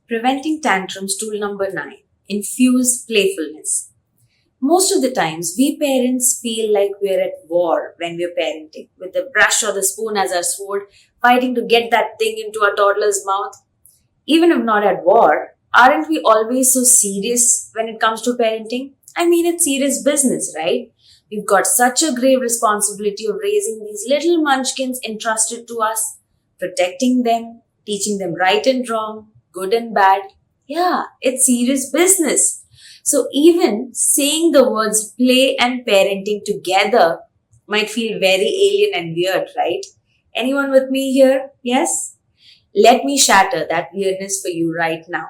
Preventing tantrums tool number 9. Infuse playfulness. Most of the times, we parents feel like we're at war when we're parenting, with the brush or the spoon as our sword, fighting to get that thing into our toddler's mouth. Even if not at war, aren't we always so serious when it comes to parenting? I mean, it's serious business, right? We've got such a grave responsibility of raising these little munchkins entrusted to us, protecting them, teaching them right and wrong, good and bad. Yeah, it's serious business. So even saying the words play and parenting together might feel very alien and weird, right? Anyone with me here? Yes? Let me shatter that weirdness for you right now.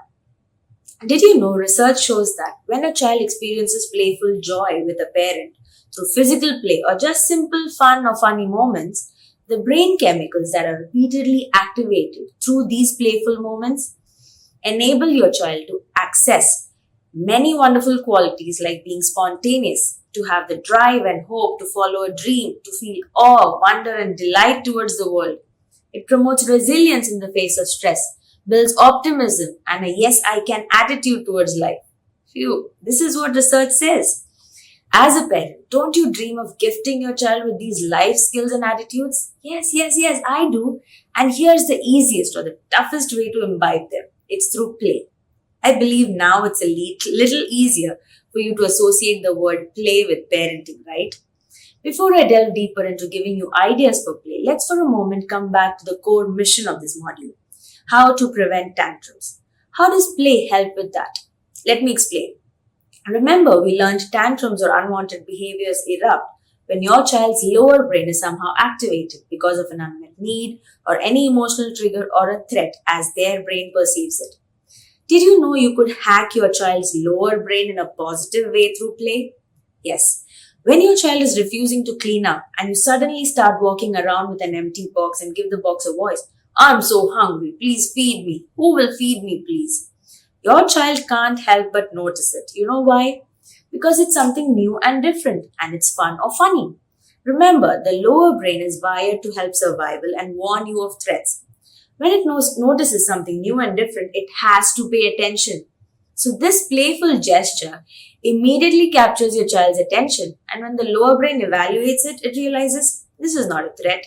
Did you know research shows that when a child experiences playful joy with a parent through physical play or just simple fun or funny moments, the brain chemicals that are repeatedly activated through these playful moments enable your child to access many wonderful qualities like being spontaneous, to have the drive and hope to follow a dream, to feel awe, wonder, and delight towards the world. It promotes resilience in the face of stress, builds optimism, and a yes, I can attitude towards life. Phew, this is what research says. As a parent, don't you dream of gifting your child with these life skills and attitudes? Yes, yes, yes, I do. And here's the easiest or the toughest way to imbibe them. It's through play. I believe now it's a little easier for you to associate the word play with parenting, right? Before I delve deeper into giving you ideas for play, let's for a moment come back to the core mission of this module: how to prevent tantrums. How does play help with that? Let me explain. Remember, we learned tantrums or unwanted behaviors erupt when your child's lower brain is somehow activated because of an unmet need or any emotional trigger or a threat as their brain perceives it. Did you know you could hack your child's lower brain in a positive way through play? Yes. When your child is refusing to clean up and you suddenly start walking around with an empty box and give the box a voice, I'm so hungry, please feed me. Who will feed me, please? Your child can't help but notice it. You know why? Because it's something new and different and it's fun or funny. Remember, the lower brain is wired to help survival and warn you of threats. When it notices something new and different, it has to pay attention. So this playful gesture immediately captures your child's attention, and when the lower brain evaluates it, it realizes this is not a threat.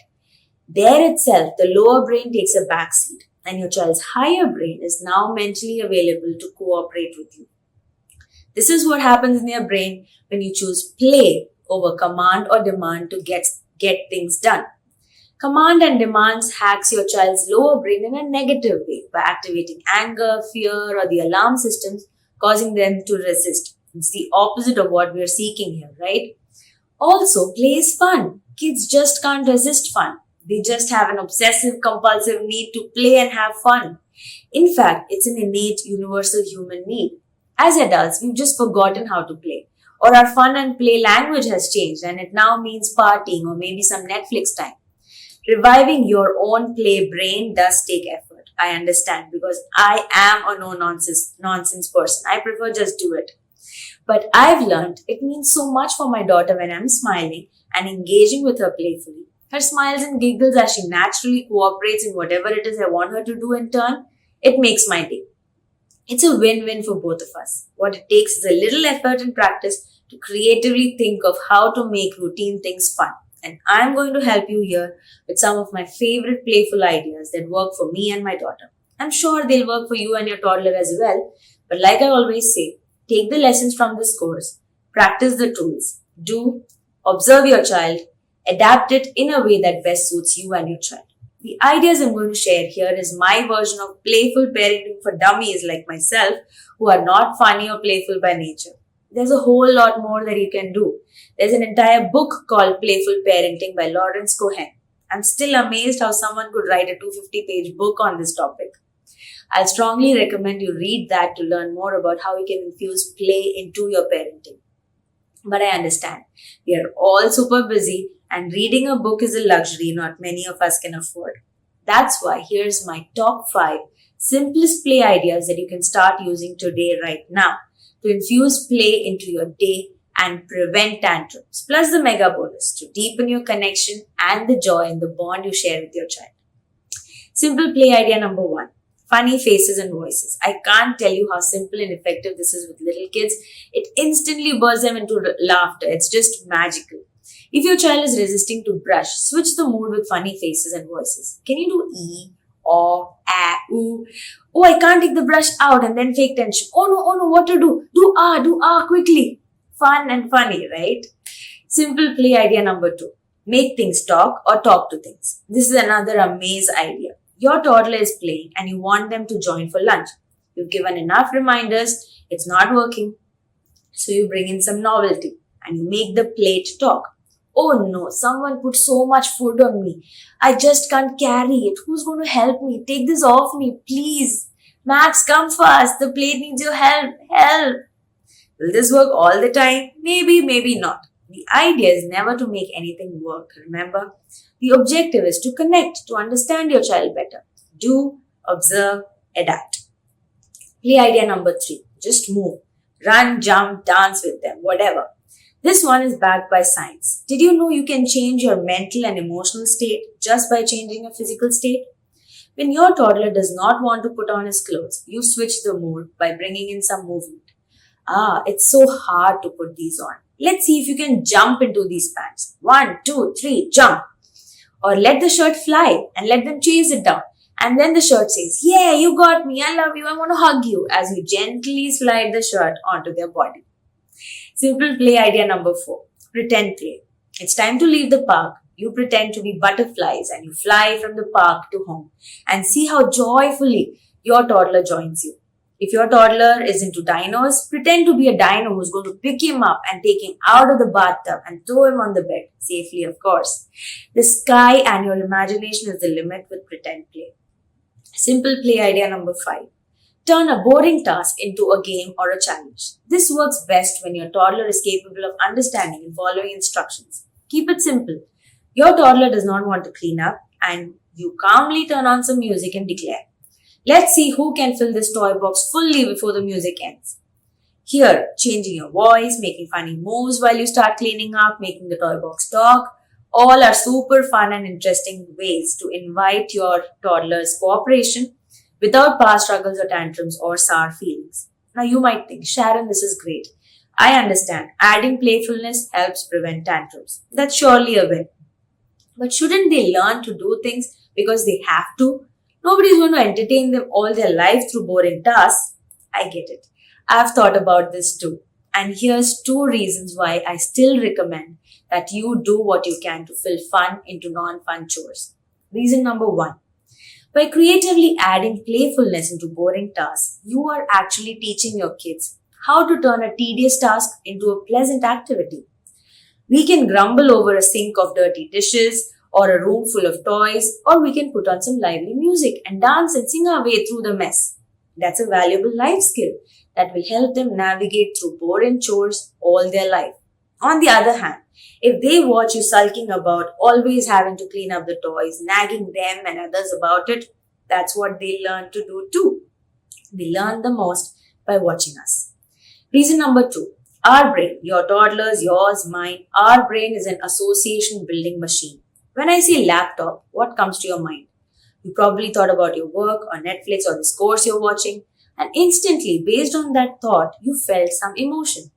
There itself, the lower brain takes a backseat, and your child's higher brain is now mentally available to cooperate with you. This is what happens in your brain when you choose play over command or demand to get things done. Command and demands hacks your child's lower brain in a negative way by activating anger, fear, or the alarm systems, causing them to resist. It's the opposite of what we're seeking here, right? Also, play is fun. Kids just can't resist fun. They just have an obsessive compulsive need to play and have fun. In fact, it's an innate universal human need. As adults, we've just forgotten how to play. Or our fun and play language has changed and it now means partying or maybe some Netflix time. Reviving your own play brain does take effort. I understand because I am a no nonsense person. I prefer just do it. But I've learned it means so much for my daughter when I'm smiling and engaging with her playfully. Her smiles and giggles as she naturally cooperates in whatever it is I want her to do in turn, it makes my day. It's a win-win for both of us. What it takes is a little effort and practice to creatively think of how to make routine things fun. And I'm going to help you here with some of my favorite playful ideas that work for me and my daughter. I'm sure they'll work for you and your toddler as well. But like I always say, take the lessons from this course, practice the tools, observe your child, adapt it in a way that best suits you and your child. The ideas I'm going to share here is my version of playful parenting for dummies like myself who are not funny or playful by nature. There's a whole lot more that you can do. There's an entire book called Playful Parenting by Lawrence Cohen. I'm still amazed how someone could write a 250-page book on this topic. I'll strongly recommend you read that to learn more about how you can infuse play into your parenting. But I understand, we are all super busy and reading a book is a luxury not many of us can afford. That's why here's my top 5 simplest play ideas that you can start using today right now to infuse play into your day and prevent tantrums, plus the mega bonus to deepen your connection and the joy in the bond you share with your child. Simple play idea number 1. Funny faces and voices. I can't tell you how simple and effective this is with little kids. It instantly bursts them into laughter. It's just magical. If your child is resisting to brush, switch the mood with funny faces and voices. Can you do E, or, A, ooh? Oh, I can't take the brush out, and then fake tension. Oh no, what to do? Do ah, quickly. Fun and funny, right? Simple play idea number 2. Make things talk or talk to things. This is another amazing idea. Your toddler is playing and you want them to join for lunch. You've given enough reminders, it's not working. So you bring in some novelty and you make the plate talk. Oh no, someone put so much food on me. I just can't carry it. Who's going to help me? Take this off me, please. Max, come fast. The plate needs your help. Help. Will this work all the time? Maybe, maybe not. The idea is never to make anything work, remember? The objective is to connect, to understand your child better. Do, observe, adapt. Play idea number 3. Just move. Run, jump, dance with them, whatever. This one is backed by science. Did you know you can change your mental and emotional state just by changing your physical state? When your toddler does not want to put on his clothes, you switch the mood by bringing in some movement. It's so hard to put these on. Let's see if you can jump into these pants. 1, 2, 3, jump. Or let the shirt fly and let them chase it down. And then the shirt says, yeah, you got me, I love you, I want to hug you, as you gently slide the shirt onto their body. Simple play idea number 4. Pretend play. It's time to leave the park. You pretend to be butterflies and you fly from the park to home. And see how joyfully your toddler joins you. If your toddler is into dinos, pretend to be a dino who's going to pick him up and take him out of the bathtub and throw him on the bed, safely of course. The sky and your imagination is the limit with pretend play. Simple play idea number 5. Turn a boring task into a game or a challenge. This works best when your toddler is capable of understanding and following instructions. Keep it simple. Your toddler does not want to clean up and you calmly turn on some music and declare, let's see who can fill this toy box fully before the music ends. Here, changing your voice, making funny moves while you start cleaning up, making the toy box talk, all are super fun and interesting ways to invite your toddler's cooperation without past struggles or tantrums or sour feelings. Now you might think, Sharon, this is great. I understand. Adding playfulness helps prevent tantrums. That's surely a win. But shouldn't they learn to do things because they have to? Nobody's going to entertain them all their life through boring tasks. I get it. I've thought about this too. And here's 2 reasons why I still recommend that you do what you can to fill fun into non-fun chores. Reason number 1. By creatively adding playfulness into boring tasks, you are actually teaching your kids how to turn a tedious task into a pleasant activity. We can grumble over a sink of dirty dishes or a room full of toys, or we can put on some lively music and dance and sing our way through the mess. That's a valuable life skill that will help them navigate through boring chores all their life. On the other hand, if they watch you sulking about always having to clean up the toys, nagging them and others about it, that's what they learn to do too. They learn the most by watching us. Reason number 2. Our brain, your toddler's, yours, mine, our brain is an association building machine. When I say laptop, what comes to your mind? You probably thought about your work or Netflix or this course you're watching, and instantly, based on that thought, you felt some emotion.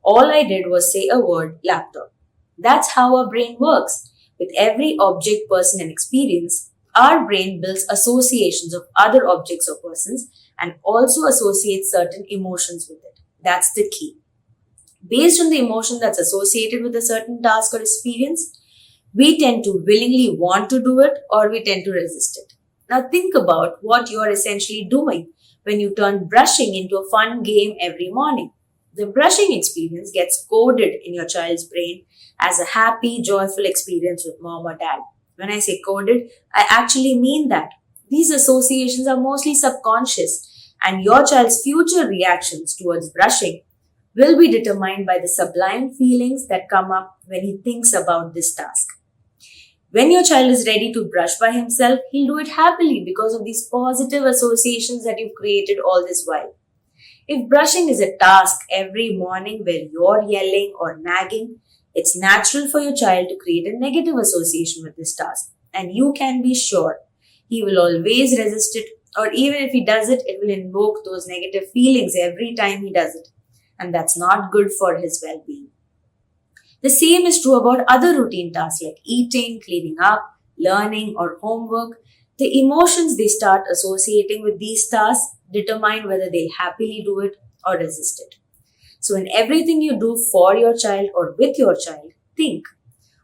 All I did was say a word, laptop. That's how our brain works. With every object, person, and experience, our brain builds associations of other objects or persons and also associates certain emotions with it. That's the key. Based on the emotion that's associated with a certain task or experience, we tend to willingly want to do it or we tend to resist it. Now think about what you are essentially doing when you turn brushing into a fun game every morning. The brushing experience gets coded in your child's brain as a happy, joyful experience with mom or dad. When I say coded, I actually mean that. These associations are mostly subconscious, and your child's future reactions towards brushing will be determined by the sublime feelings that come up when he thinks about this task. When your child is ready to brush by himself, he'll do it happily because of these positive associations that you've created all this while. If brushing is a task every morning where you're yelling or nagging, it's natural for your child to create a negative association with this task, and you can be sure he will always resist it Or even if he does it, it will invoke those negative feelings every time he does it. And that's not good for his well being. The same is true about other routine tasks like eating, cleaning up, learning, or homework. The emotions they start associating with these tasks determine whether they'll happily do it or resist it. So, in everything you do for your child or with your child, think,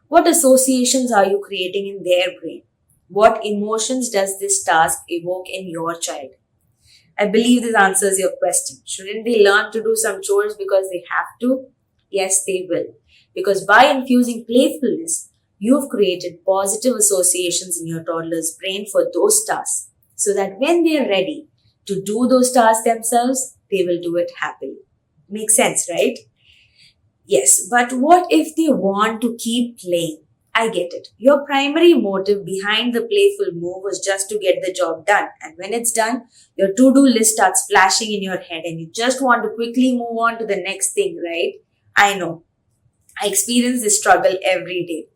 what associations are you creating in their brain? What emotions does this task evoke in your child? I believe this answers your question. Shouldn't they learn to do some chores because they have to? Yes, they will. Because by infusing playfulness, you've created positive associations in your toddler's brain for those tasks so that when they are ready to do those tasks themselves, they will do it happily. Makes sense, right? Yes, but what if they want to keep playing? I get it. Your primary motive behind the playful move was just to get the job done. And when it's done, your to do list starts flashing in your head and you just want to quickly move on to the next thing, right? I know. I experience this struggle every day.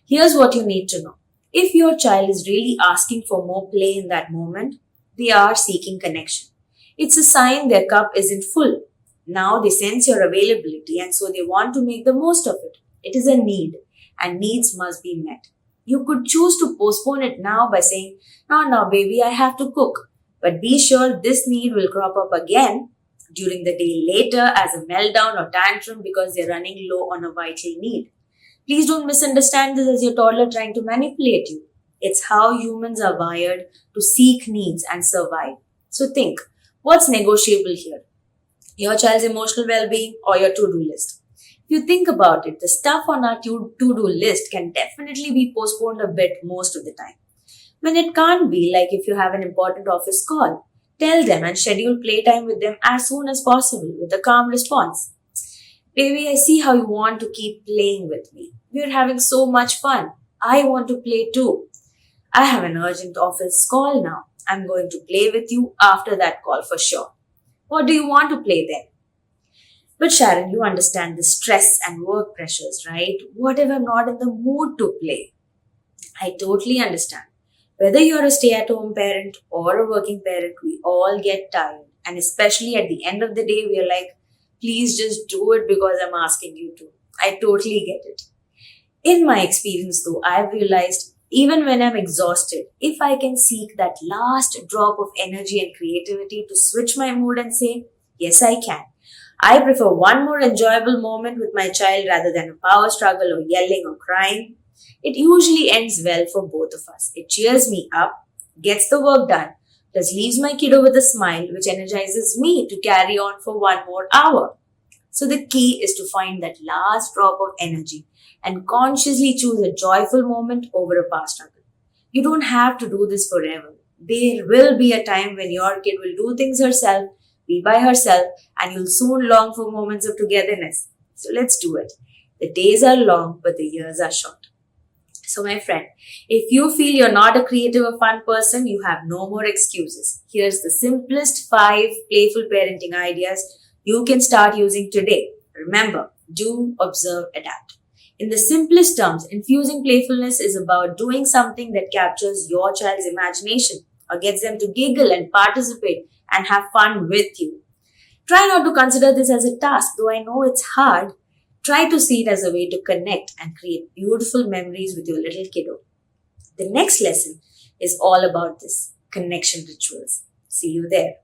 Here's what you need to know. If your child is really asking for more play in that moment, they are seeking connection. It's a sign their cup isn't full. Now they sense your availability and so they want to make the most of it. It is a need and needs must be met. You could choose to postpone it now by saying, no, baby, I have to cook. But be sure this need will crop up again during the day later as a meltdown or tantrum because they're running low on a vital need. Please don't misunderstand this as your toddler trying to manipulate you. It's how humans are wired to seek needs and survive. So think, what's negotiable here? Your child's emotional well-being or your to-do list? If you think about it, the stuff on our to-do list can definitely be postponed a bit most of the time. When it can't be, like if you have an important office call, tell them and schedule playtime with them as soon as possible with a calm response. Baby, I see how you want to keep playing with me. We're having so much fun. I want to play too. I have an urgent office call now. I'm going to play with you after that call for sure. What do you want to play then? But Sharon, you understand the stress and work pressures, right? What if I'm not in the mood to play? I totally understand. Whether you're a stay-at-home parent or a working parent, we all get tired. And especially at the end of the day, we are like, please just do it because I'm asking you to. I totally get it. In my experience though, I've realized even when I'm exhausted, if I can seek that last drop of energy and creativity to switch my mood and say, yes, I can. I prefer one more enjoyable moment with my child rather than a power struggle or yelling or crying. It usually ends well for both of us. It cheers me up, gets the work done, plus leaves my kiddo with a smile which energizes me to carry on for one more hour. So the key is to find that last drop of energy and consciously choose a joyful moment over a past struggle. You don't have to do this forever. There will be a time when your kid will do things herself, be by herself, and you'll soon long for moments of togetherness. So let's do it. The days are long, but the years are short. So my friend, if you feel you're not a creative or fun person, you have no more excuses. Here's the simplest 5 playful parenting ideas you can start using today. Remember, do, observe, adapt. In the simplest terms, infusing playfulness is about doing something that captures your child's imagination or gets them to giggle and participate and have fun with you. Try not to consider this as a task, though I know it's hard. Try to see it as a way to connect and create beautiful memories with your little kiddo. The next lesson is all about this, connection rituals. See you there.